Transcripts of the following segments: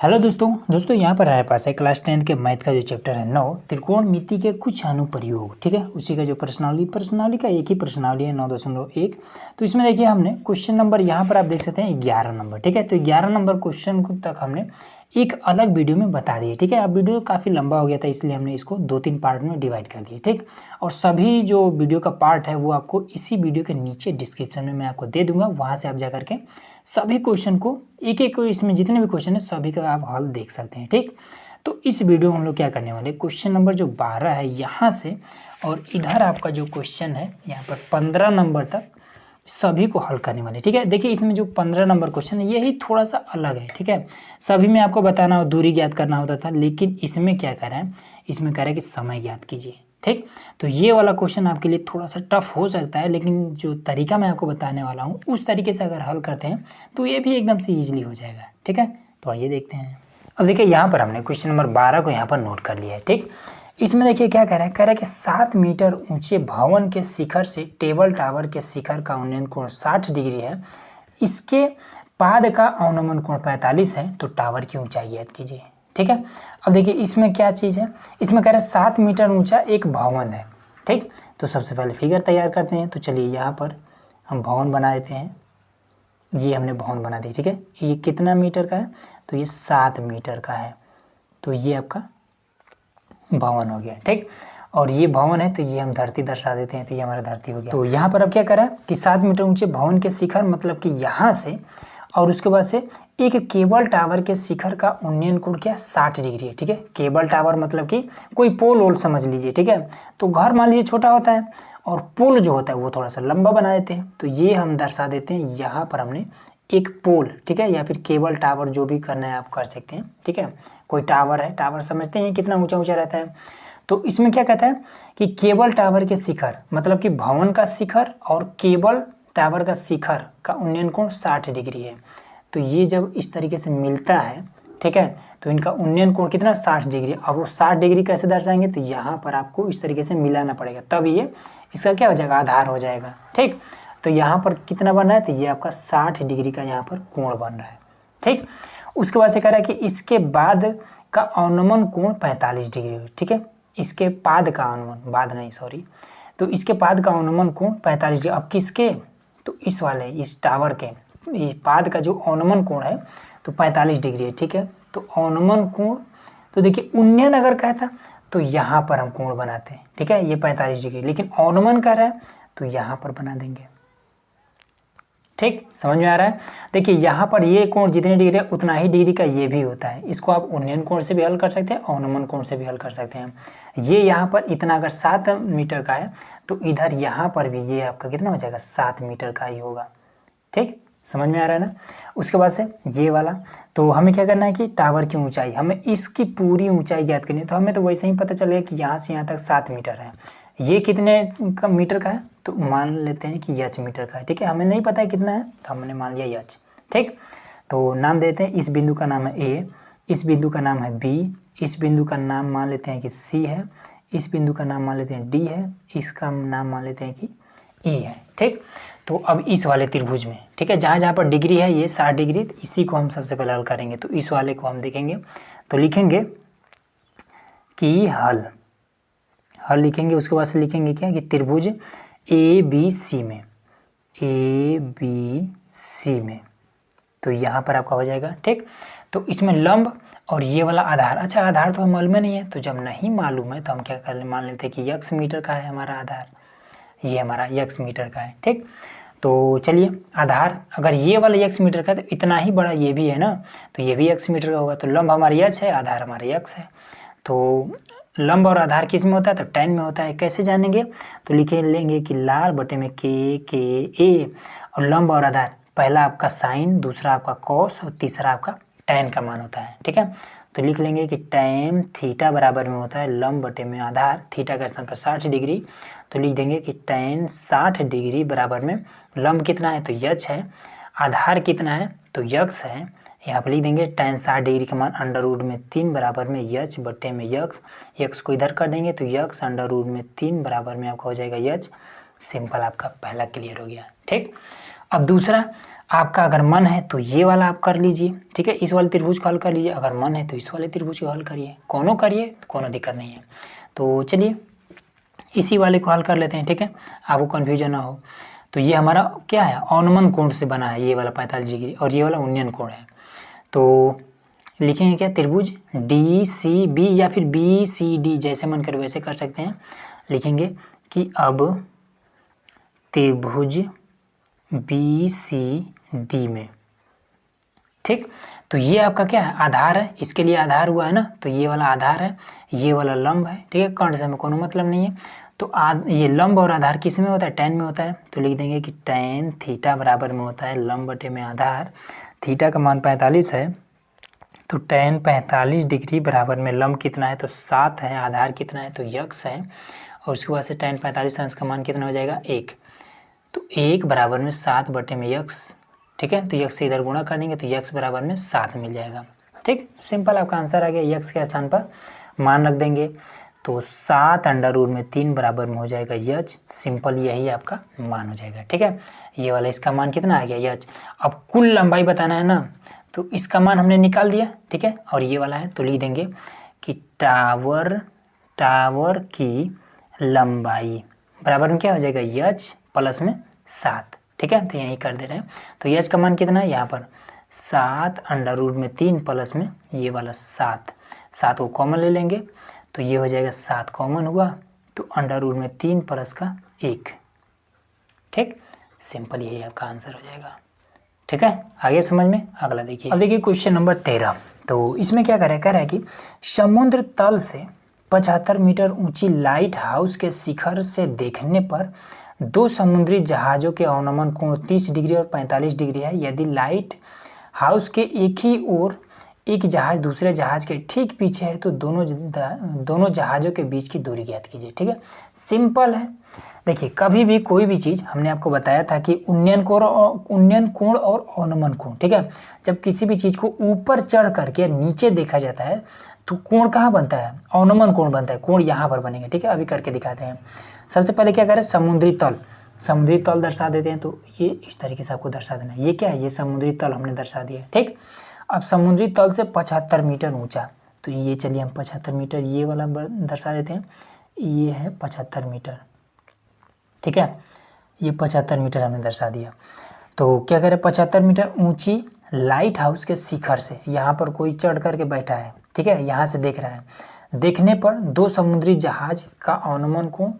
Hello दोस्तों यहाँ पर हमारे पास है क्लास 10 के मैथ का जो चैप्टर है 9 त्रिकोणमिति के कुछ अनुप्रयोग। ठीक है, उसी का जो प्रश्नावली का एक ही प्रश्नावली है 9.1। तो इसमें देखिए हमने क्वेश्चन नंबर यहाँ पर आप देख सकते हैं 11 नंबर। ठीक है, तो 11 नंबर क्वेश्चन को तक हमने एक अलग वीडियो में बता दिए। ठीक है, अब वीडियो काफ़ी लंबा हो गया था इसलिए हमने इसको 2-3 पार्ट में डिवाइड कर दिए। ठीक, और सभी जो वीडियो का पार्ट है वो आपको इसी वीडियो के नीचे डिस्क्रिप्शन में मैं आपको दे दूंगा, वहाँ से आप जा करके सभी क्वेश्चन को एक एक इसमें जितने भी क्वेश्चन है सभी का आप हल देख सकते हैं। ठीक, तो इस वीडियो में हम लोग क्या करने वाले, क्वेश्चन नंबर जो 12 है यहाँ से और इधर आपका जो क्वेश्चन है यहाँ पर 15 नंबर तक सभी को हल करने वाले। ठीक है, देखिए इसमें जो 15 नंबर क्वेश्चन है यही थोड़ा सा अलग है। ठीक है, सभी में आपको बताना हो दूरी ज्ञात करना होता था, लेकिन इसमें क्या करें, इसमें कह रहे हैं कि समय ज्ञात कीजिए। ठीक, तो ये वाला क्वेश्चन आपके लिए थोड़ा सा टफ हो सकता है, लेकिन जो तरीका मैं आपको बताने वाला हूँ उस तरीके से अगर हल करते हैं तो ये भी एकदम से ईजिली हो जाएगा। ठीक है, तो आइए देखते हैं। अब देखिए यहाँ पर हमने क्वेश्चन नंबर 12 को यहाँ पर नोट कर लिया है। ठीक, इसमें देखिए क्या कह रहा है कि 7 मीटर ऊंचे भवन के शिखर से टेबल टावर के शिखर का उन्नयन कोण 60 डिग्री है, इसके पाद का अवनमन कोण 45 है, तो टावर की ऊंचाई ज्ञात कीजिए। ठीक है, अब देखिए इसमें क्या चीज़ है, इसमें कह रहे हैं 7 मीटर ऊंचा एक भवन है। ठीक, तो सबसे पहले फिगर तैयार करते हैं। तो चलिए यहाँ पर हम भवन बना देते हैं, ये हमने भवन बना दिया। ठीक है, ये कितना मीटर का है, तो ये 7 मीटर का है, तो ये आपका भवन हो गया। ठीक, और ये भवन है तो ये हम धरती दर्शा देते हैं, तो ये हमारा धरती हो गया। तो यहाँ पर अब क्या करा कि 7 मीटर ऊंचे भवन के शिखर मतलब कि यहाँ से और उसके बाद से एक केबल टावर के शिखर का उन्नयन कोण क्या 60 डिग्री है। ठीक है, केबल टावर मतलब कि कोई पोल वोल समझ लीजिए। ठीक है, तो घर मान लीजिए छोटा होता है और पोल जो होता है वो थोड़ा सा लंबा बना देते हैं, तो ये हम दर्शा देते हैं। यहाँ पर हमने एक पोल, ठीक है, या फिर केबल टावर जो भी करना है आप कर सकते हैं। ठीक है, कोई टावर है, टावर समझते हैं कितना ऊंचा ऊंचा रहता है। तो इसमें क्या कहता है कि केबल टावर के शिखर मतलब कि भवन का शिखर और केबल टावर का शिखर का उन्नयन कोण 60 डिग्री है। तो ये जब इस तरीके से मिलता है, ठीक है, तो इनका उन्नयन कोण कितना 60 डिग्री। अब वो 60 डिग्री कैसे दर्शाएंगे, तो यहाँ पर आपको इस तरीके से मिलाना पड़ेगा, तब ये इसका क्या हो जाएगा, आधार हो जाएगा। ठीक, तो यहाँ पर कितना बन रहा है, तो ये आपका 60 डिग्री का यहाँ पर कोण बन रहा है। ठीक, उसके बाद से कह रहा है कि इसके बाद का अवनमन कोण 45 डिग्री। ठीक है, इसके पाद का अवनमन, बाद नहीं सॉरी, तो इसके पाद का अवनमन कोण 45 डिग्री। अब किसके, तो इस वाले इस टावर के इस पाद का जो अवनमन कोण है तो 45 डिग्री है। ठीक है, तो अवनमन कोण, तो देखिए उन्नयन अगर कहता तो यहाँ पर हम कोण बनाते हैं। ठीक है, ये 45 डिग्री, लेकिन अवनमन कर रहा है तो यहाँ पर बना देंगे। ठीक, समझ में आ रहा है। देखिए यहाँ पर ये कोण जितने डिग्री है उतना ही डिग्री का ये भी होता है। इसको आप उन्नयन कोण से भी हल कर सकते हैं, अवनमन कोण से भी हल कर सकते हैं। ये यहाँ पर इतना अगर 7 मीटर का है तो इधर यहाँ पर भी ये आपका कितना हो जाएगा, 7 मीटर का ही होगा। ठीक, समझ में आ रहा है ना। उसके बाद से ये वाला, तो हमें क्या करना है कि टावर की ऊंचाई, हमें इसकी पूरी ऊंचाई ज्ञात करनी है। तो हमें तो वैसे ही पता चलेगा कि यहाँ से यहाँ तक 7 मीटर है। ये कितने का मीटर का है, तो मान लेते हैं कि h मीटर का है। ठीक है, हमें नहीं पता है कितना है तो हमने मान लिया h। ठीक, तो नाम देते हैं, इस बिंदु का नाम है A, इस बिंदु का नाम है B, इस बिंदु का नाम मान लेते हैं कि C है, इस बिंदु का नाम मान लेते हैं D है, इसका नाम मान लेते हैं कि E है। ठीक, तो अब इस वाले त्रिभुज में, ठीक है, जहाँ जहाँ पर डिग्री है ये 60 डिग्री, तो इसी को हम सबसे पहले हल करेंगे। तो इस वाले को हम देखेंगे, तो लिखेंगे कि हल लिखेंगे। उसके बाद से लिखेंगे क्या कि त्रिभुज ABC में, ABC में, तो यहाँ पर आपका हो जाएगा। ठीक, तो इसमें लंब और ये वाला आधार, अच्छा आधार तो हमें मालूम नहीं है, तो जब नहीं मालूम है तो हम क्या कर ले, मान लेते हैं कि x मीटर का है हमारा आधार, ये हमारा x मीटर का है। ठीक, तो चलिए आधार अगर ये वाला x मीटर का है तो इतना ही बड़ा ये भी है ना, तो ये भी x मीटर का होगा। तो लंब हमारी h है, आधार हमारे x है। तो लंब और आधार किस में होता है, तो tan में होता है। कैसे जानेंगे, तो लिखे लेंगे कि लाल बटे में k a, और लंब और आधार पहला आपका साइन, दूसरा आपका कॉस और तीसरा आपका tan का मान होता है। ठीक है, तो लिख लेंगे कि tan थीटा बराबर में होता है लंब बटे में आधार, थीटा का स्थान पर 60 डिग्री, तो लिख देंगे कि tan 60 डिग्री बराबर में लंब कितना है, तो h है, आधार कितना है, तो x है। यहाँ पर लिख देंगे tan 60 डिग्री का मान अंडर रूट में 3 बराबर में h बटे में x को इधर कर देंगे तो x अंडर रूट में 3 बराबर में आपका हो जाएगा h। सिंपल, आपका पहला क्लियर हो गया। ठीक, अब दूसरा, आपका अगर मन है तो ये वाला आप कर लीजिए, ठीक है, इस वाले त्रिभुज को हल कर लीजिए, अगर मन है तो इस वाले त्रिभुज को हल करिए, कोनो करिए तो कोनो दिक्कत नहीं है। तो चलिए इसी वाले को हल कर लेते हैं, ठीक है, आपको कन्फ्यूजन ना हो। तो ये हमारा क्या है, अवनमन कोण से बना है ये वाला 45 डिग्री, और ये वाला उन्नयन कोण है। तो लिखेंगे क्या, त्रिभुज डी सी बी या फिर बी सी डी, जैसे मन करे वैसे कर सकते हैं। लिखेंगे कि अब त्रिभुज बी सी डी में, ठीक, तो ये आपका क्या है, आधार है, इसके लिए आधार हुआ है ना, तो ये वाला आधार है, ये वाला लंब है, ठीक है, कर्ण से हमें कोनो मतलब नहीं है। तो ये लंब और आधार किस में होता है, tan में होता है, तो लिख देंगे कि tan थीटा बराबर में होता है लंब बटे में आधार। थीटा का मान 45 है, तो tan 45 डिग्री बराबर में लंब कितना है, तो 7 है, आधार कितना है, तो यक्स है, और उसके बाद से tan 45 अंश का मान कितना हो जाएगा, 1, तो 1 बराबर में 7 बटे में यक्स, ठीक है, तो यक्स से इधर गुणा कर देंगे तो यक्स बराबर में 7 मिल जाएगा, ठीक, सिंपल आपका आंसर आ गया। यक्स के स्थान पर मान रख देंगे, तो 7 अंडर रूट में 3 बराबर में हो जाएगा यच, सिंपल यही आपका मान हो जाएगा, ठीक है। ये वाला इसका मान कितना आ गया, यच। अब कुल लंबाई बताना है ना, तो इसका मान हमने निकाल दिया, ठीक है, और ये वाला है, तो लिख देंगे कि टावर की लंबाई बराबर में क्या हो जाएगा, यच प्लस में 7, ठीक है, तो यहीं कर दे रहे हैं। तो यच का मान कितना है यहाँ पर 7 अंडर रूट में 3 प्लस में ये वाला 7 को कॉमन ले लेंगे, तो ये हो जाएगा 7 कॉमन हुआ, तो अंडर रूट में 3 प्लस का 1, ठीक, सिंपल यही आपका आंसर हो जाएगा, ठीक है। आगे समझ में, अगला देखिए। अब देखिए क्वेश्चन नंबर 13, तो इसमें क्या कह रहा है कि समुद्र तल से 75 मीटर ऊंची लाइट हाउस के शिखर से देखने पर 2 समुद्री जहाज़ों के अवनमन कोण 30 डिग्री और 45 डिग्री है। यदि लाइट हाउस के एक ही ओर एक जहाज दूसरे जहाज के ठीक पीछे है तो दोनों जहाज़ों के बीच की दूरी ज्ञात कीजिए, ठीक है, सिंपल है। देखिए कभी भी कोई भी चीज़, हमने आपको बताया था कि उन्नयन कोण और अवनमन कोण, ठीक है, जब किसी भी चीज़ को ऊपर चढ़ करके नीचे देखा जाता है तो कोण कहाँ बनता है, अवनमन कोण बनता है, कोण यहाँ पर बनेगा, ठीक है, अभी करके दिखाते हैं। सबसे पहले क्या करें, समुद्री तल दर्शा देते हैं, तो ये इस तरीके से आपको दर्शा देना है। ये क्या है, ये समुद्री तल हमने दर्शा दिया, ठीक। अब समुद्री तल से 75 मीटर ऊंचा, तो ये चलिए हम 75 मीटर ये वाला दर्शा देते हैं, ये है 75 मीटर, ठीक है, ये 75 मीटर हमने दर्शा दिया। तो क्या करें, 75 मीटर ऊंची लाइट हाउस के शिखर से, यहाँ पर कोई चढ़ करके बैठा है, ठीक है, यहाँ से देख रहा है, देखने पर 2 समुद्री जहाज का अवनमन कोण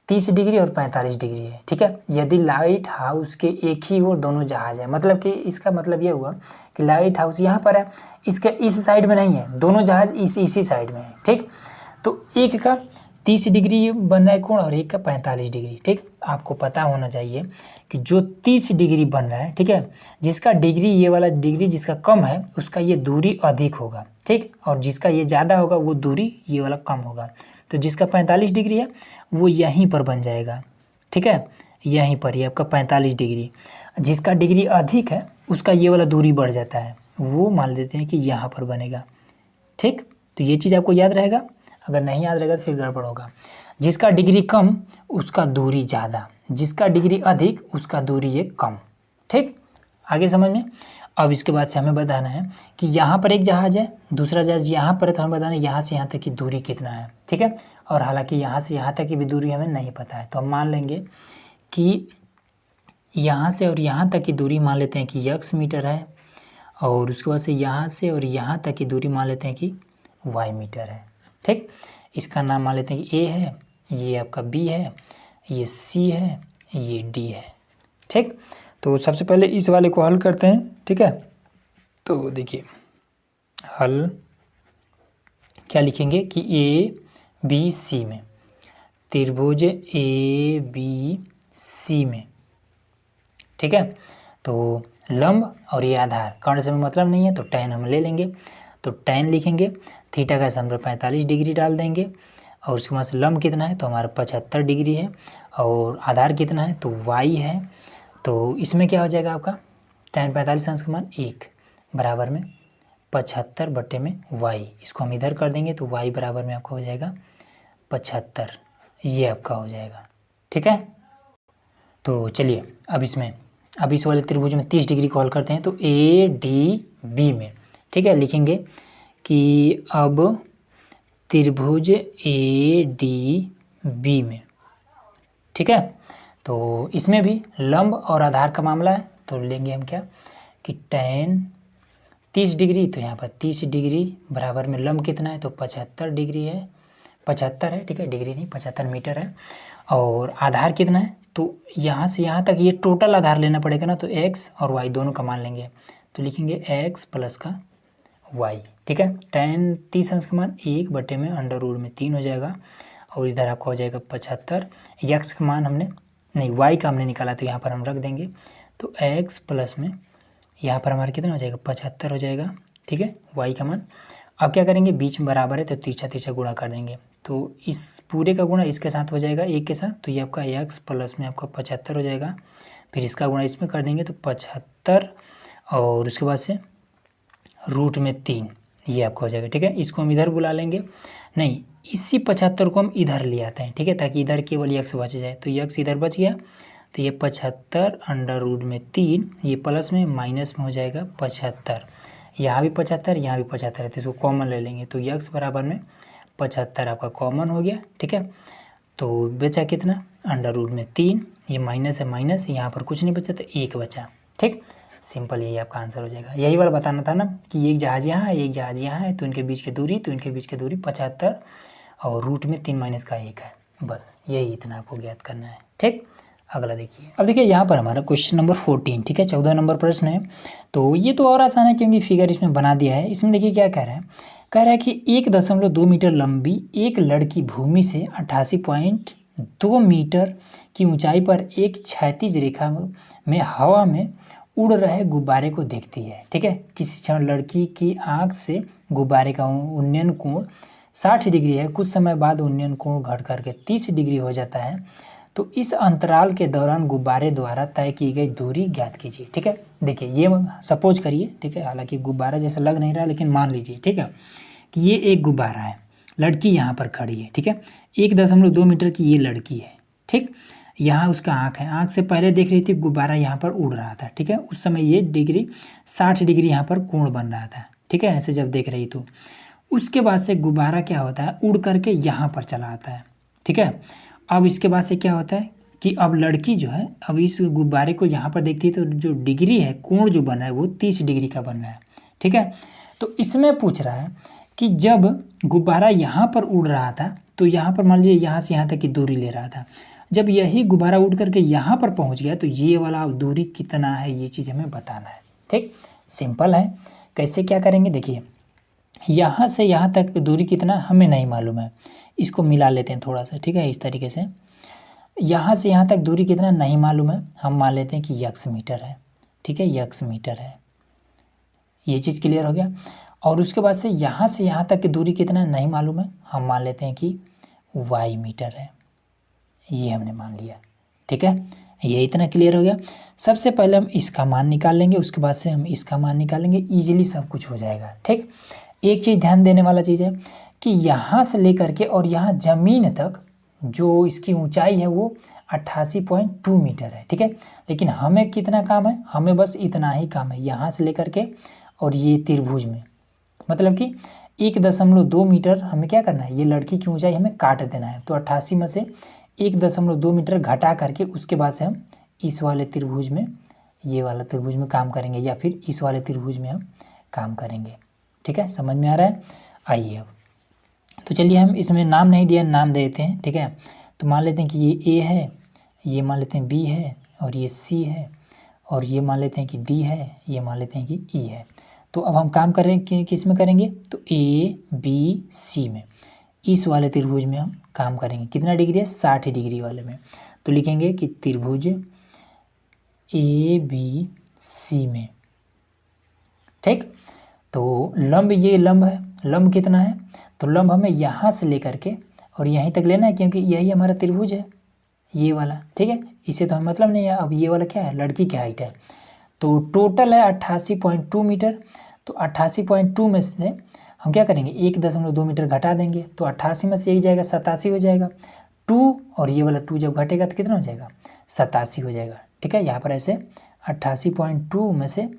30 डिग्री और 45 डिग्री है, ठीक है। यदि लाइट हाउस के एक ही ओर दोनों जहाज है, मतलब कि इसका मतलब ये हुआ कि लाइट हाउस यहाँ पर है, इसके इस साइड में नहीं है, दोनों जहाज इसी साइड में है, ठीक। तो एक का 30 डिग्री बन रहा है कोण और एक का 45 डिग्री, ठीक। आपको पता होना चाहिए कि जो 30 डिग्री बन रहा है, ठीक है, जिसका डिग्री ये वाला डिग्री जिसका कम है उसका ये दूरी अधिक होगा, ठीक, और जिसका ये ज़्यादा होगा वो दूरी ये वाला कम होगा। तो जिसका 45 डिग्री है वो यहीं पर बन जाएगा, ठीक है, यहीं पर ये आपका 45 डिग्री। जिसका डिग्री अधिक है उसका ये वाला दूरी बढ़ जाता है, वो मान लेते हैं कि यहाँ पर बनेगा, ठीक। तो ये चीज़ आपको याद रहेगा, अगर नहीं याद रहेगा तो फिर गड़बड़ होगा। जिसका डिग्री कम उसका दूरी ज़्यादा, जिसका डिग्री अधिक उसका दूरी ये कम, ठीक, आगे समझ में। अब इसके बाद से हमें बताना है कि यहाँ पर एक जहाज़ है, दूसरा जहाज़ यहाँ पर है, तो हमें बताना है यहाँ से यहाँ तक की दूरी कितना है, ठीक है। और हालांकि यहाँ से यहाँ तक की भी दूरी हमें नहीं पता है, तो हम मान लेंगे कि यहाँ से और यहाँ तक की दूरी मान लेते हैं कि यक्स मीटर है, और उसके बाद से यहाँ से और यहाँ तक की दूरी मान लेते हैं कि वाई मीटर है, ठीक। इसका नाम मान लेते हैं कि ए है, ये आपका बी है, ये सी है, ये डी है, ठीक। तो सबसे पहले इस वाले को हल करते हैं, ठीक है। तो देखिए हल क्या लिखेंगे कि ए बी सी में, त्रिभुज ए बी सी में, ठीक है। तो लंब और ये आधार, कर्ण से मतलब नहीं है तो tan हम ले लेंगे, तो tan लिखेंगे, थीटा का स्थान पर 45 डिग्री डाल देंगे, और उसके बाद से लंब कितना है तो हमारा 75 डिग्री है, और आधार कितना है तो y है। तो इसमें क्या हो जाएगा आपका tan 45 अंश का मान 1 बराबर में 75 बटे में y, इसको हम इधर कर देंगे तो y बराबर में आपका हो जाएगा 75, ये आपका हो जाएगा, ठीक है। तो चलिए अब इसमें अब इस वाले त्रिभुज में 30 डिग्री कॉल करते हैं तो ए डी बी में, ठीक है, लिखेंगे कि अब त्रिभुज ए डी बी में, ठीक है। तो इसमें भी लंब और आधार का मामला है, तो लेंगे हम क्या कि tan 30 डिग्री, तो यहाँ पर 30 डिग्री बराबर में लंब कितना है, तो 75 डिग्री है, 75 है, ठीक है, डिग्री नहीं 75 मीटर है। और आधार कितना है, तो यहाँ से यहाँ तक ये टोटल आधार लेना पड़ेगा ना, तो x और y दोनों का मान लेंगे, तो लिखेंगे x प्लस का y, ठीक है। tan 30 अंश का मान 1/√3 हो जाएगा, और इधर आपका हो जाएगा 75। x का मान हमने नहीं, y का हमने निकाला, तो यहाँ पर हम रख देंगे, तो x प्लस में यहाँ पर हमारा कितना हो जाएगा 75 हो जाएगा, ठीक है, y का मान। अब क्या करेंगे, बीच में बराबर है तो तिरछा तिरछा गुणा कर देंगे, तो इस पूरे का गुणा इसके साथ हो जाएगा, एक के साथ, तो ये आपका x प्लस में आपका 75 हो जाएगा, फिर इसका गुणा इसमें कर देंगे तो 75, और उसके बाद से √3 ये आपका हो जाएगा, ठीक है। इसको हम इधर बुला लेंगे, नहीं इसी 75 को हम इधर ले आते हैं, ठीक है, ताकि इधर केवल x बच जाए, तो x इधर बच गया, तो ये 75 √3, ये प्लस में माइनस में हो जाएगा 75, यहाँ भी 75, यहाँ भी 75 है, तो इसको कॉमन ले लेंगे, तो x बराबर में 75 आपका कॉमन हो गया, ठीक है। तो बचा कितना √3, ये माइनस है माइनस, यहाँ पर कुछ नहीं बचा तो 1 बचा, ठीक, सिंपल यही आपका आंसर हो जाएगा। यही वाला बताना था ना कि एक जहाज यहाँ है, एक जहाज यहाँ है, तो इनके बीच की दूरी 75 और √3 - 1 है, बस यही इतना आपको ज्ञात करना है, ठीक। अगला देखिए, अब देखिए यहाँ पर हमारा क्वेश्चन नंबर 14, ठीक है, 14 नंबर प्रश्न है। तो ये तो और आसान है क्योंकि फिगर इसमें बना दिया है। इसमें देखिए क्या कह रहा है कि 1.2 मीटर लंबी एक लड़की भूमि से 88.2 मीटर की ऊंचाई पर एक क्षैतिज रेखा में हवा में उड़ रहे गुब्बारे को देखती है, ठीक है। किसी क्षण लड़की की आँख से गुब्बारे का उन्नयन कोण 60 डिग्री है, कुछ समय बाद उन्नयन कोण घट करके 30 डिग्री हो जाता है, तो इस अंतराल के दौरान गुब्बारे द्वारा तय की गई दूरी ज्ञात कीजिए, ठीक है। देखिए ये सपोज करिए, ठीक है, हालांकि गुब्बारा जैसा लग नहीं रहा, लेकिन मान लीजिए, ठीक है, कि ये एक गुब्बारा है, लड़की यहाँ पर खड़ी है, ठीक है, 1.2 मीटर की ये लड़की है, ठीक, यहाँ उसका आँख है, आँख से पहले देख रही थी गुब्बारा यहाँ पर उड़ रहा था, ठीक है, उस समय ये डिग्री 60 डिग्री यहाँ पर कोण बन रहा था, ठीक है, ऐसे जब देख रही तो उसके बाद से गुब्बारा क्या होता है, उड़ करके यहाँ पर चला आता है, ठीक है। अब इसके बाद से क्या होता है कि अब लड़की जो है, अब इस गुब्बारे को यहाँ पर देखती है, तो जो डिग्री है, कोण जो बना है वो 30 डिग्री का बन रहा है, ठीक है। तो इसमें पूछ रहा है कि जब गुब्बारा यहाँ पर उड़ रहा था, तो यहाँ पर मान लीजिए यहाँ से यहाँ तक की दूरी ले रहा था, जब यही गुब्बारा उड़ करके यहाँ पर पहुँच गया, तो ये वाला दूरी कितना है, ये चीज़ हमें बताना है, ठीक। सिंपल है, कैसे क्या करेंगे, देखिए यहाँ से यहाँ तक दूरी कितना हमें नहीं मालूम है, इसको मिला लेते हैं थोड़ा सा, ठीक है, इस तरीके से। यहाँ से यहाँ तक दूरी कितना नहीं मालूम है, हम मान लेते हैं कि x मीटर है, ठीक है, x मीटर है, ये चीज़ क्लियर हो गया। और उसके बाद से यहाँ तक की दूरी कितना नहीं मालूम है, हम मान लेते हैं कि y मीटर है, ये हमने मान लिया, ठीक है, ये इतना क्लियर हो गया। सबसे पहले हम इसका मान निकाल लेंगे, उसके बाद से हम इसका मान निकालेंगे, ईजिली सब कुछ हो जाएगा, ठीक। एक चीज़ ध्यान देने वाला चीज़ है कि यहाँ से लेकर के और यहाँ ज़मीन तक जो इसकी ऊंचाई है वो 88.2 मीटर है, ठीक है, लेकिन हमें कितना काम है, हमें बस इतना ही काम है, यहाँ से लेकर के और ये त्रिभुज में, मतलब कि 1.2 मीटर हमें क्या करना है, ये लड़की की ऊंचाई हमें काट देना है, तो 88 में से 1.2 मीटर घटा करके उसके बाद से हम इस वाले त्रिभुज में, ये वाला त्रिभुज में काम करेंगे, या फिर इस वाले त्रिभुज में हम काम करेंगे, ठीक है, समझ में आ रहा है। आइए अब तो चलिए हम इसमें नाम नहीं दिया, नाम दे देते हैं, ठीक है। तो मान लेते हैं कि ये A है, ये मान लेते हैं B है, और ये C है, और ये मान लेते हैं कि D है, ये मान लेते हैं कि E है। तो अब हम काम कर रहे हैं कि किस में करेंगे, तो A B C में, इस वाले त्रिभुज में हम काम करेंगे। कितना डिग्री है, 60 डिग्री वाले में। तो लिखेंगे कि त्रिभुज ABC में, ठीक। तो लंब, ये लंब है, लंब कितना है, तो लंब हमें यहाँ से लेकर के और यहीं तक लेना है, क्योंकि यही हमारा त्रिभुज है, ये वाला, ठीक है, इसे तो हमें मतलब नहीं है। अब ये वाला क्या है, लड़की की हाइट है, तो टोटल है 88.2 मीटर, तो 88.2 में से हम क्या करेंगे, 1.2 मीटर घटा देंगे, तो 88 में से यही जाएगा 87 हो जाएगा, 2 और ये वाला 2 जब घटेगा तो कितना हो जाएगा, 87 हो जाएगा, ठीक है। यहाँ पर ऐसे 88.2 में से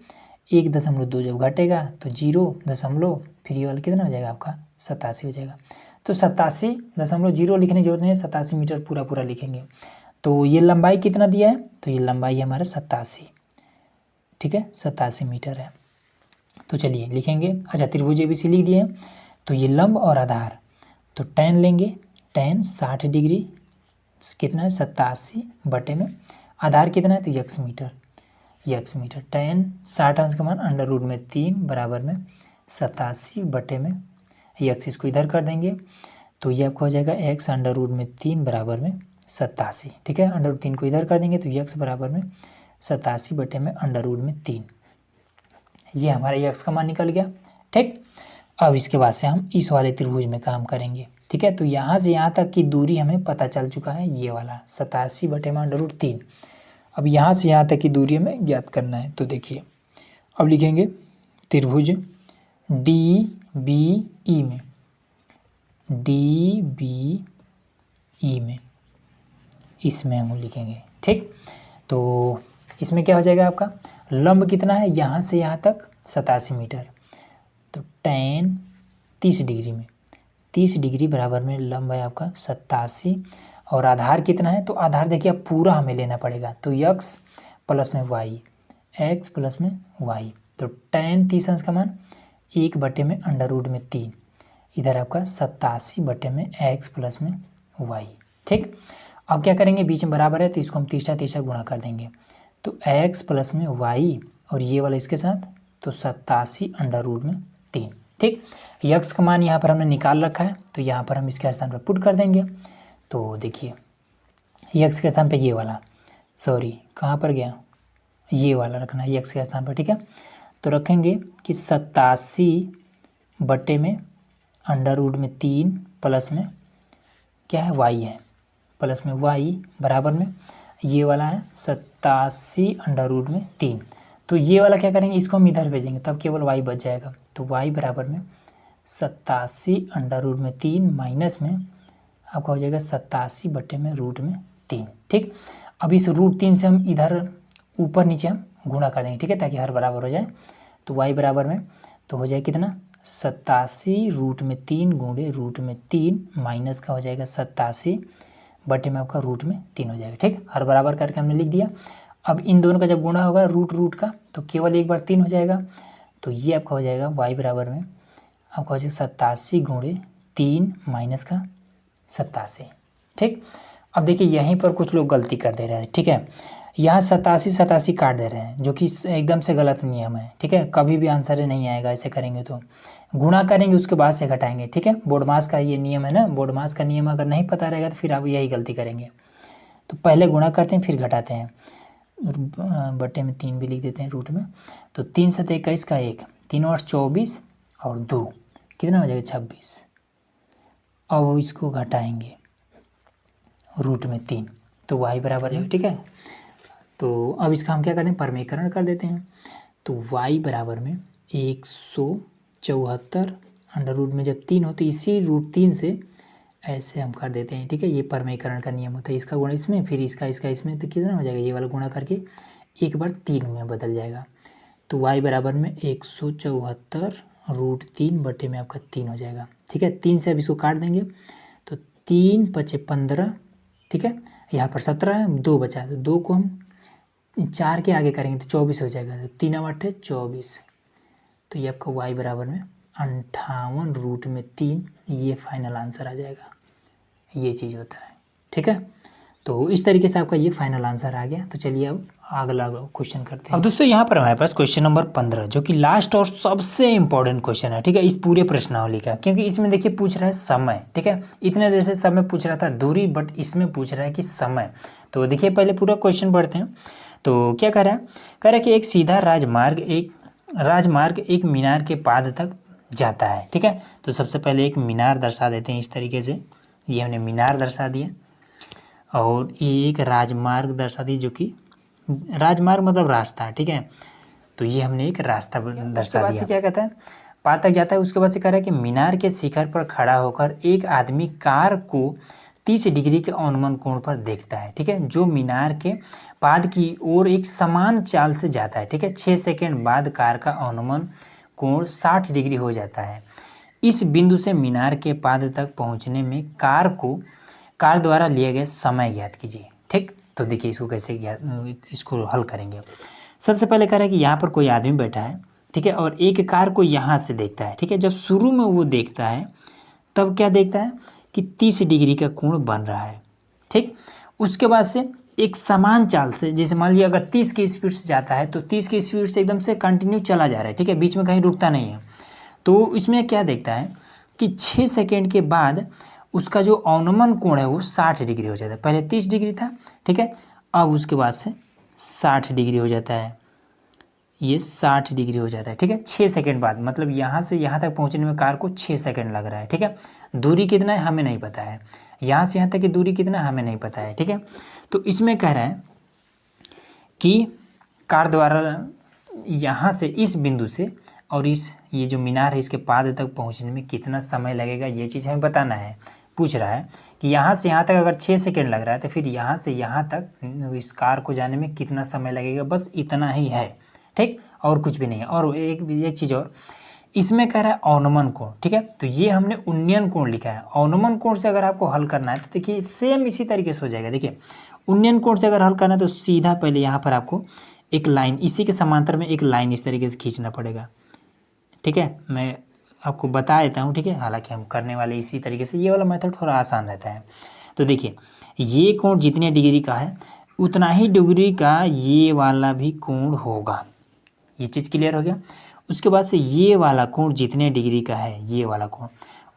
1.2 जब घटेगा तो 0 फिर ये वाला कितना हो जाएगा आपका 87 हो जाएगा। तो 87.0 लिखने की जरूरत नहीं है, 87 मीटर पूरा पूरा लिखेंगे। तो ये लंबाई कितना दिया है, तो ये लंबाई हमारा 87, ठीक है 87 मीटर है। तो चलिए लिखेंगे। अच्छा त्रिभुज ABC लिख दिए। तो ये लंब और आधार, तो tan लेंगे, tan 60 डिग्री कितना है 87 बटे में आधार कितना है तो x मीटर, tan 60 अंश का मान √3 बराबर में 87 बटे में x, इसको इधर कर देंगे तो ये आपका हो जाएगा x √3 बराबर में 87, ठीक है। √3 को इधर कर देंगे तो x बराबर में 87 बटे में √3, ये हमारा x का मान निकल गया, ठीक। अब इसके बाद से हम इस वाले त्रिभुज में काम करेंगे, ठीक है। तो यहाँ से यहाँ तक की दूरी हमें पता चल चुका है, ये वाला 87 बटे में √3। अब यहाँ से यहाँ तक की दूरी हमें ज्ञात करना है। तो देखिए अब लिखेंगे त्रिभुज DBE में, इसमें हम लिखेंगे, ठीक। तो इसमें क्या हो जाएगा आपका लंब कितना है यहाँ से यहाँ तक 87 मीटर, तो tan 30 डिग्री में 30 डिग्री बराबर में लंब है आपका 87 और आधार कितना है, तो आधार देखिए अब पूरा हमें लेना पड़ेगा। तो x प्लस में y, x प्लस में y, तो tan 30 अंश का मान 1 बटे में √3, इधर आपका 87 बटे में x प्लस में y, ठीक। अब क्या करेंगे बीच में बराबर है तो इसको हम तीसरा गुणा कर देंगे, तो x प्लस में y और ये वाला इसके साथ तो 87 √3, ठीक। x का मान यहाँ पर हमने निकाल रखा है तो यहाँ पर हम इसके स्थान पर पुट कर देंगे। तो देखिए x के स्थान पर ये वाला, सॉरी कहाँ पर गया, ये वाला रखना है x के स्थान पर, ठीक है। तो रखेंगे कि 87 बटे में √3 प्लस में क्या है y है, प्लस में y बराबर में ये वाला है 87 √3। तो ये वाला क्या करेंगे इसको हम इधर भेजेंगे तब केवल y बच जाएगा, तो y बराबर में 87 √3 माइनस में आपका हो जाएगा 87 बटे में √3, ठीक। अब इस √3 से हम इधर ऊपर नीचे हम गुणा कर देंगे, ठीक है, ताकि हर बराबर हो जाए। तो y बराबर में तो हो जाए कितना 87 √3 गुणे √3 माइनस का हो जाएगा 87 बटे में आपका √3 हो जाएगा, ठीक। हर बराबर करके हमने लिख दिया। अब इन दोनों का जब गुणा होगा रूट का तो केवल एक बार 3 हो जाएगा, तो ये आपका हो जाएगा y बराबर में आपका हो जाएगा 87 गुणे 3 माइनस का 87, ठीक। अब देखिए यहीं पर कुछ लोग गलती कर दे रहे हैं, ठीक है, यहाँ 87 काट दे रहे हैं जो कि एकदम से गलत नियम है, ठीक है। कभी भी आंसर नहीं आएगा ऐसे करेंगे, तो गुणा करेंगे उसके बाद से घटाएंगे, ठीक है। बोर्ड मास का ये नियम है ना, बोर्ड मास का नियम अगर नहीं पता रहेगा तो फिर आप यही गलती करेंगे। तो पहले गुणा करते हैं फिर घटाते हैं, बटे में 3 भी लिख देते हैं रूट में। तो 3 7 21 का 1, 3 और 24 और 2 कितना हो जाएगा 26। अब इसको घटाएंगे √3 तो y बराबर है, ठीक है। तो अब इसका हम क्या करते हैं परमीकरण कर देते हैं। तो y बराबर में 174 अंडर में जब 3 हो तो इसी √3 से ऐसे हम कर देते हैं, ठीक है। ये परमीकरण का नियम होता है, इसका गुणा इसमें फिर इसका इसमें, तो कितना हो जाएगा ये वाला गुणा करके एक बार 3 में बदल जाएगा। तो y बराबर में 174 √3 बटे में आपका 3 हो जाएगा, ठीक है। 3 से अब इसको काट देंगे तो 3 5 15, ठीक है। यहाँ पर 17 है, 2 बचा है तो 2 को हम 4 के आगे करेंगे तो 24 हो जाएगा, तो 3 8 24। तो ये आपका y बराबर में 58 √3, ये फाइनल आंसर आ जाएगा, ये चीज़ होता है, ठीक है। तो इस तरीके से आपका ये फाइनल आंसर आ गया। तो चलिए अब अगला क्वेश्चन करते हैं। अब दोस्तों यहाँ पर हमारे पास क्वेश्चन नंबर 15 जो कि लास्ट और सबसे इम्पोर्टेंट क्वेश्चन है, ठीक है, इस पूरे प्रश्नावली का, क्योंकि इसमें देखिए पूछ रहा है समय, ठीक है। इतने देर से समय पूछ रहा था दूरी, बट इसमें पूछ रहा है कि समय। तो देखिए पहले पूरा क्वेश्चन पढ़ते हैं। तो क्या कह रहा है कि एक सीधा राजमार्ग एक मीनार के पाद तक जाता है, ठीक है। तो सबसे पहले एक मीनार दर्शा देते हैं इस तरीके से, ये हमने मीनार दर्शा दिया और ये एक राजमार्ग दर्शा दी, जो कि राजमार्ग मतलब रास्ता, ठीक है। तो ये हमने एक रास्ता दर्शा दिया। क्या कहता है पाद तक जाता है, उसके बाद से कह रहा है कि मीनार के शिखर पर खड़ा होकर एक आदमी कार को 30 डिग्री के अवनमन कोण पर देखता है, ठीक है, जो मीनार के पाद की ओर एक समान चाल से जाता है, ठीक है। 6 सेकंड बाद कार का अवनमन कोण 60 डिग्री हो जाता है। इस बिंदु से मीनार के पाद तक पहुंचने में कार द्वारा लिए गए समय ज्ञात कीजिए, ठीक। तो देखिए इसको कैसे इसको हल करेंगे। सबसे पहले कह रहा है कि यहाँ पर कोई आदमी बैठा है, ठीक है, और एक कार को यहाँ से देखता है, ठीक है। जब शुरू में वो देखता है तब क्या देखता है कि 30 डिग्री का कोण बन रहा है, ठीक। उसके बाद से एक समान चाल से, जैसे मान लीजिए अगर 30 की स्पीड से जाता है तो 30 की स्पीड से एकदम से कंटिन्यू चला जा रहा है, ठीक है, बीच में कहीं रुकता नहीं है। तो इसमें क्या देखता है कि 6 सेकेंड के बाद उसका जो अवनमन कोण है वो 60 डिग्री हो जाता है। पहले 30 डिग्री था, ठीक है, अब उसके बाद से 60 डिग्री हो जाता है, ये 60 डिग्री हो जाता है, ठीक है। 6 सेकंड बाद, मतलब यहाँ से यहाँ तक पहुँचने में कार को 6 सेकंड लग रहा है, ठीक है। दूरी कितना है हमें नहीं पता है, यहाँ से यहाँ तक की दूरी कितना है हमें नहीं पता है, ठीक है। तो इसमें कह रहा है कि कार द्वारा यहाँ से इस बिंदु से और ये जो मीनार है इसके पाद तक पहुँचने में कितना समय लगेगा, ये चीज़ हमें बताना है। पूछ रहा है कि यहाँ से यहाँ तक अगर 6 सेकंड लग रहा है तो फिर यहाँ से यहाँ तक इस कार को जाने में कितना समय लगेगा, बस इतना ही है, ठीक, और कुछ भी नहीं है। और एक चीज़ और इसमें कह रहा है अवनमन कोण, ठीक है, तो ये हमने उन्नयन कोण लिखा है। अवनमन कोण से अगर आपको हल करना है तो देखिए सेम इसी तरीके से हो जाएगा। देखिए उन्नयन कोण से अगर हल करना है तो सीधा पहले यहाँ पर आपको एक लाइन, इसी के समांतर में एक लाइन इस तरीके से खींचना पड़ेगा, ठीक है। मैं आपको बता देता हूँ, ठीक है, हालांकि हम करने वाले इसी तरीके से, ये वाला मेथड थोड़ा आसान रहता है। तो देखिए ये कोण जितने डिग्री का है उतना ही डिग्री का ये वाला भी कोण होगा, ये चीज़ क्लियर हो गया। उसके बाद से ये वाला कोण जितने डिग्री का है, ये वाला कोण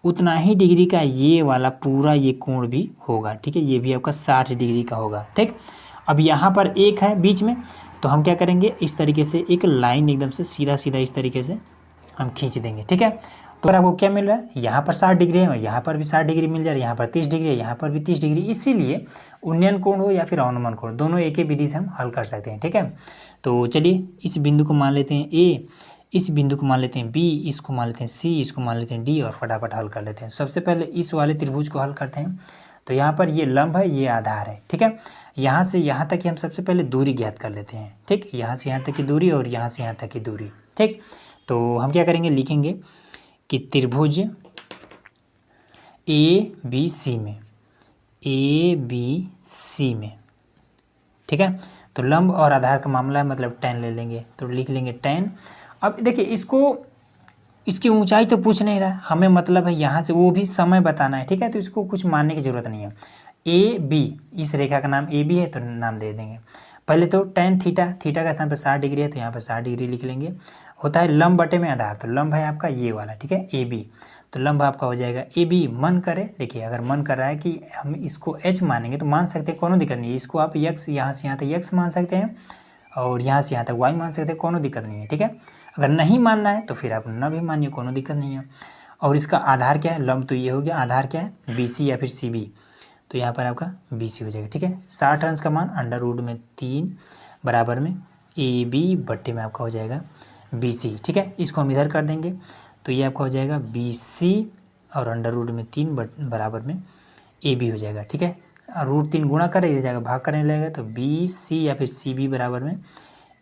उतना ही डिग्री का ये वाला पूरा ये कोण भी होगा, ठीक है, ये भी आपका 60 डिग्री का होगा, ठीक। अब यहाँ पर एक है बीच में, तो हम क्या करेंगे, इस तरीके से एक लाइन एकदम से सीधा सीधा इस तरीके से हम खींच देंगे, ठीक है। तो आपको क्या मिल रहा है, यहाँ पर 60 डिग्री है, यहाँ पर भी 60 डिग्री मिल जा रहा है, यहाँ पर 30 डिग्री है, यहाँ पर भी 30 डिग्री। इसीलिए उन्नयन कोण हो या फिर अवनमन कोण, दोनों एक ही विधि से हम हल कर सकते हैं, ठीक है। तो चलिए इस बिंदु को मान लेते हैं ए, इस बिंदु को मान लेते हैं बी, इसको मान लेते हैं सी, इसको मान लेते हैं डी, और फटाफट हल कर लेते हैं। सबसे पहले इस वाले त्रिभुज को हल करते हैं। तो यहाँ पर ये लंब है, ये आधार है, ठीक है। यहाँ से यहाँ तक की हम सबसे पहले दूरी ज्ञात कर लेते हैं, ठीक, यहाँ से यहाँ तक की दूरी और यहाँ से यहाँ तक की दूरी, ठीक। तो हम क्या करेंगे, लिखेंगे कि त्रिभुज ए बी सी में, ठीक है। तो लंब और आधार का मामला है, मतलब tan ले लेंगे, तो लिख लेंगे tan। अब देखिए इसकी ऊंचाई तो पूछ नहीं रहा है हमें, मतलब है यहाँ से वो भी समय बताना है, ठीक है। तो इसको कुछ मानने की ज़रूरत नहीं है। ए बी, इस रेखा का नाम ए बी है तो नाम दे देंगे। पहले तो tan थीटा का स्थान पर 60 डिग्री है तो यहाँ पर 60 डिग्री लिख लेंगे। होता है लंब बटे में आधार, तो लंब है आपका ये वाला, ठीक है, ए बी। तो लंब आपका हो जाएगा ए बी। मन करे, देखिए अगर मन कर रहा है कि हम इसको एच मानेंगे तो मान सकते हैं, कोनो दिक्कत नहीं है। इसको आप यक्स, यहाँ से यहाँ तक यक्स मान सकते हैं और यहाँ से यहाँ तक वाई मान सकते हैं, कोनो दिक्कत नहीं है, ठीक है। अगर नहीं मानना है तो फिर आप न भी मानिए, कोनो दिक्कत नहीं है। और इसका आधार क्या है, लंब तो ये हो गया, आधार क्या है बी सी या फिर सी बी, तो यहाँ पर आपका बी सी हो जाएगा, ठीक है। 60 अंश का मान √3 बराबर में ए बी बट्टे में आपका हो जाएगा बी सी, ठीक है। इसको हम इधर कर देंगे तो ये आपका हो जाएगा बी सी और √3 बराबर में ए बी हो जाएगा, ठीक है। √3 गुणा कर इधर जाएगा भाग करने लगेगा तो बी सी या फिर सी बी बराबर में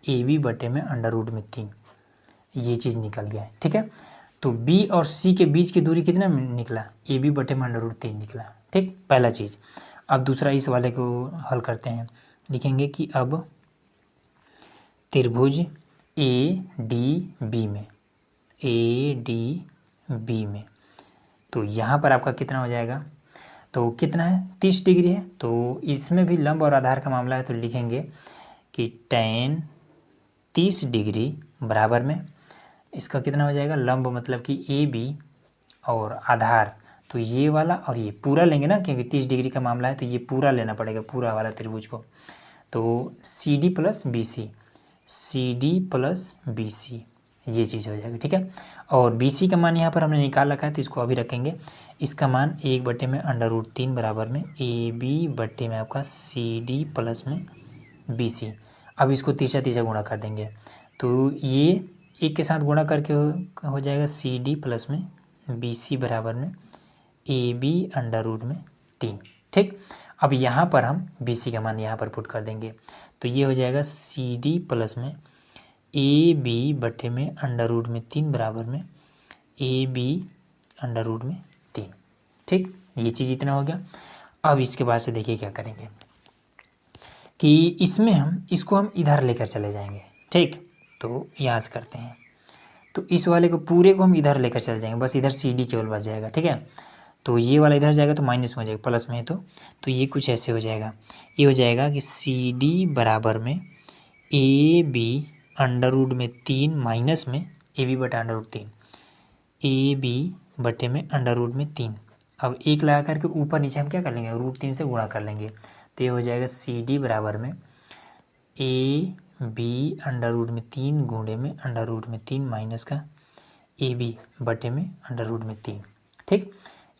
ए बी बटे में √3, ये चीज़ निकल गया है, ठीक है। तो बी और सी के बीच की दूरी कितना निकला, ए बी बटे में √3 निकला, ठीक, पहला चीज़। अब दूसरा इस वाले को हल करते हैं, लिखेंगे कि अब त्रिभुज ए डी बी में, तो यहाँ पर आपका कितना हो जाएगा, तो कितना है 30 डिग्री है, तो इसमें भी लंब और आधार का मामला है तो लिखेंगे कि tan 30 डिग्री बराबर में इसका कितना हो जाएगा, लंब मतलब कि ए बी और आधार तो ये वाला और ये पूरा लेंगे ना, क्योंकि 30 डिग्री का मामला है तो ये पूरा लेना पड़ेगा, पूरा वाला त्रिभुज को। तो C D plus B C ये चीज़ हो जाएगी, ठीक है। और बी सी का मान यहाँ पर हमने निकाल रखा है तो इसको अभी रखेंगे। इसका मान 1 बटे में √3 बराबर में ए बी बटे में आपका सी डी प्लस में बी सी। अब इसको तीसरा गुणा कर देंगे तो ये एक के साथ गुणा करके हो जाएगा सी डी प्लस में बी सी बराबर में ए बी √3, ठीक। अब यहाँ पर हम BC का मान यहाँ पर पुट कर देंगे, तो ये हो जाएगा CD प्लस में AB बटे में अंडर रूट में 3 बराबर में AB अंडर रूट में 3। ठीक, ये चीज़ इतना हो गया। अब इसके बाद से देखिए क्या करेंगे कि इसमें हम इसको हम इधर लेकर चले जाएंगे। ठीक, तो यहाँ से करते हैं, तो इस वाले को पूरे को हम इधर लेकर चले जाएंगे, बस इधर CD केवल बच जाएगा। ठीक है, तो ये वाला इधर जाएगा तो माइनस में हो जाएगा, प्लस में है तो ये कुछ ऐसे हो जाएगा। ये हो जाएगा कि CD बराबर में AB अंडर रूट में 3 माइनस में AB बटा अंडर रूट 3, AB बटे में अंडर रूट में 3। अब एक लगा करके ऊपर नीचे हम क्या कर लेंगे, रूट 3 से गुणा कर लेंगे, तो ये हो जाएगा CD बराबर में AB अंडर रूट में 3 गुणे में अंडर रूट में 3 माइनस का AB बटे में अंडर रूट में 3। ठीक,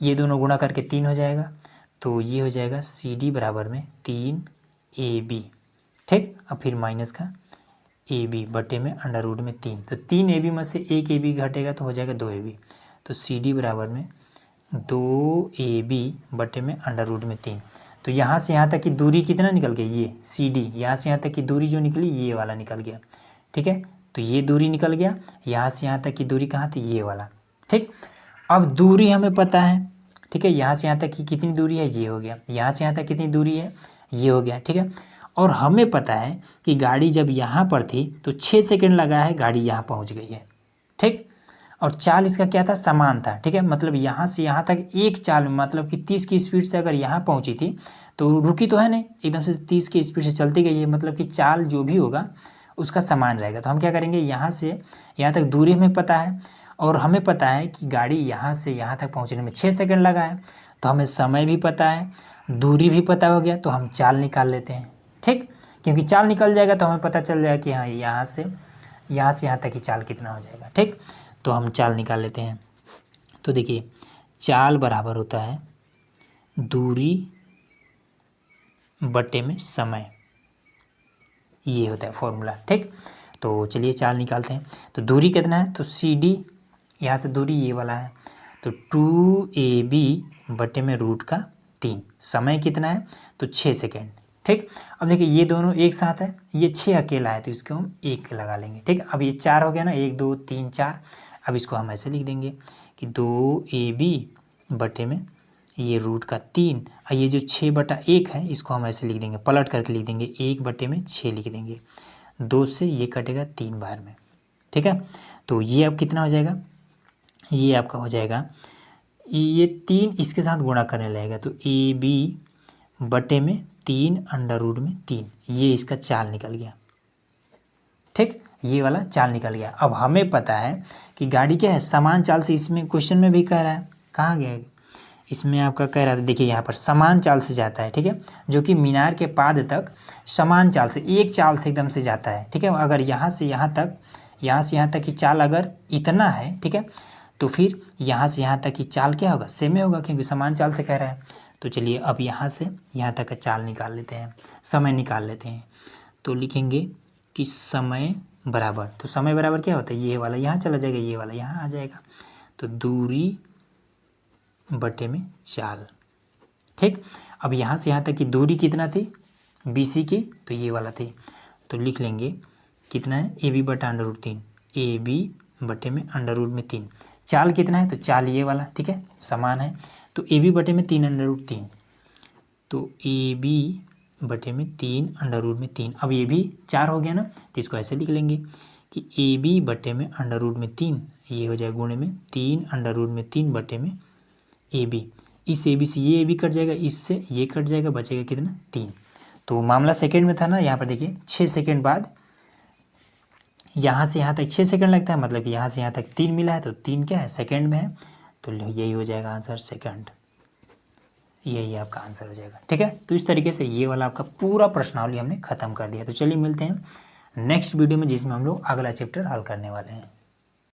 ये दोनों गुणा करके 3 हो जाएगा, तो ये हो जाएगा CD बराबर में 3AB। ठीक, अब फिर माइनस का AB बटे में अंडर रूट में 3, तो 3AB में से 1AB घटेगा तो हो जाएगा 2AB, तो CD बराबर में 2AB बटे में अंडर रूट में 3। तो यहाँ से यहाँ तक की दूरी कितना निकल गया, ये CD, यहाँ से यहाँ तक की दूरी जो निकली ये वाला निकल गया। ठीक है, तो ये दूरी निकल गया, यहाँ से यहाँ तक की दूरी कहाँ थी, ये वाला। ठीक, अब दूरी हमें पता है। ठीक है, यहाँ से यहाँ तक की कितनी दूरी है, ये हो गया, यहाँ से यहाँ तक कितनी दूरी है, ये हो गया। ठीक है, और हमें पता है कि गाड़ी जब यहाँ पर थी तो 6 सेकंड लगा है, गाड़ी यहाँ पहुँच गई है। ठीक, और चाल इसका क्या था, समान था। ठीक है, मतलब यहाँ से यहाँ तक एक चाल, मतलब कि 30 की स्पीड से अगर यहाँ पहुँची थी तो रुकी तो है नहीं, एकदम से 30 की स्पीड से चलती गई है, मतलब कि चाल जो भी होगा उसका समान रहेगा। तो हम क्या करेंगे, यहाँ से यहाँ तक दूरी हमें पता है और हमें पता है कि गाड़ी यहाँ से यहाँ तक पहुँचने में 6 सेकंड लगा है, तो हमें समय भी पता है, दूरी भी पता हो गया, तो हम चाल निकाल लेते हैं। ठीक, क्योंकि चाल निकल जाएगा तो हमें पता चल जाएगा कि हाँ यहाँ से यहाँ तक की चाल कितना हो जाएगा। ठीक, तो हम चाल निकाल लेते हैं। तो देखिए चाल बराबर होता है दूरी बटे में समय, ये होता है फॉर्मूला। ठीक, तो चलिए चाल निकालते हैं। तो दूरी कितना है, तो CD, यहाँ से दूरी ये वाला है, तो 2AB बटे में रूट का 3। समय कितना है, तो 6 सेकेंड। ठीक, अब देखिए ये दोनों एक साथ है, ये 6 अकेला है तो इसको हम 1 लगा लेंगे। ठीक, अब ये 4 हो गया ना, 1 2 3 4। अब इसको हम ऐसे लिख देंगे कि 2AB बटे में ये रूट का 3, और ये जो 6 बटा 1 है इसको हम ऐसे लिख देंगे, पलट करके लिख देंगे, 1 बटे में 6 लिख देंगे, 2 से ये कटेगा 3 बार में। ठीक है, तो ये अब कितना हो जाएगा, ये आपका हो जाएगा, ये 3 इसके साथ गुणा करने लगेगा, तो AB बटे में 3 अंडर रूट में 3, ये इसका चाल निकल गया। ठीक, ये वाला चाल निकल गया। अब हमें पता है कि गाड़ी क्या है, समान चाल से, इसमें क्वेश्चन में भी कह रहा है, कहाँ गया इसमें आपका कह रहा था, देखिए यहाँ पर समान चाल से जाता है। ठीक है, जो कि मीनार के पाद तक समान चाल से, एक चाल से एकदम से जाता है। ठीक है, अगर यहाँ से यहाँ तक की चाल अगर इतना है, ठीक है, तो फिर यहाँ से यहाँ तक की चाल क्या होगा, सेम होगा, क्योंकि समान चाल से कह रहा है। तो चलिए अब यहाँ से यहाँ तक का चाल निकाल लेते हैं, समय निकाल लेते हैं। तो लिखेंगे कि समय बराबर, तो समय बराबर क्या होता है, ये वाला यहाँ चला जाएगा, ये वाला यहाँ आ जाएगा, तो दूरी बटे में चाल। ठीक, अब यहाँ से यहाँ तक की दूरी कितना थी, BC की, तो ये वाला थी, तो लिख लेंगे कितना है, AB बटा अंडर रूट 3, AB बटे में अंडर रूट में 3। चाल कितना है, तो चाल ये वाला, ठीक है, समान है, तो AB बटे में 3 अंडर रूट 3, तो AB बटे में 3 अंडर रूट में 3। अब ये भी 4 हो गया ना, तो इसको ऐसे लिख लेंगे कि AB बटे में अंडर रूट में 3, ये हो जाएगा गुणे में 3 अंडर रूट में 3 बटे में AB। इस AB से ये AB कट जाएगा, इससे ये कट जाएगा, बचेगा कितना, 3। तो मामला सेकंड में था ना, यहाँ पर देखिए 6 सेकंड बाद यहाँ से यहाँ तक 6 सेकंड लगता है, मतलब कि यहाँ से यहाँ तक 3 मिला है, तो 3 क्या है, सेकंड में है, तो यही हो जाएगा आंसर, सेकंड। यही आपका आंसर हो जाएगा। ठीक है, तो इस तरीके से ये वाला आपका पूरा प्रश्नावली हमने खत्म कर दिया। तो चलिए मिलते हैं नेक्स्ट वीडियो में, जिसमें हम लोग अगला चैप्टर हल करने वाले हैं।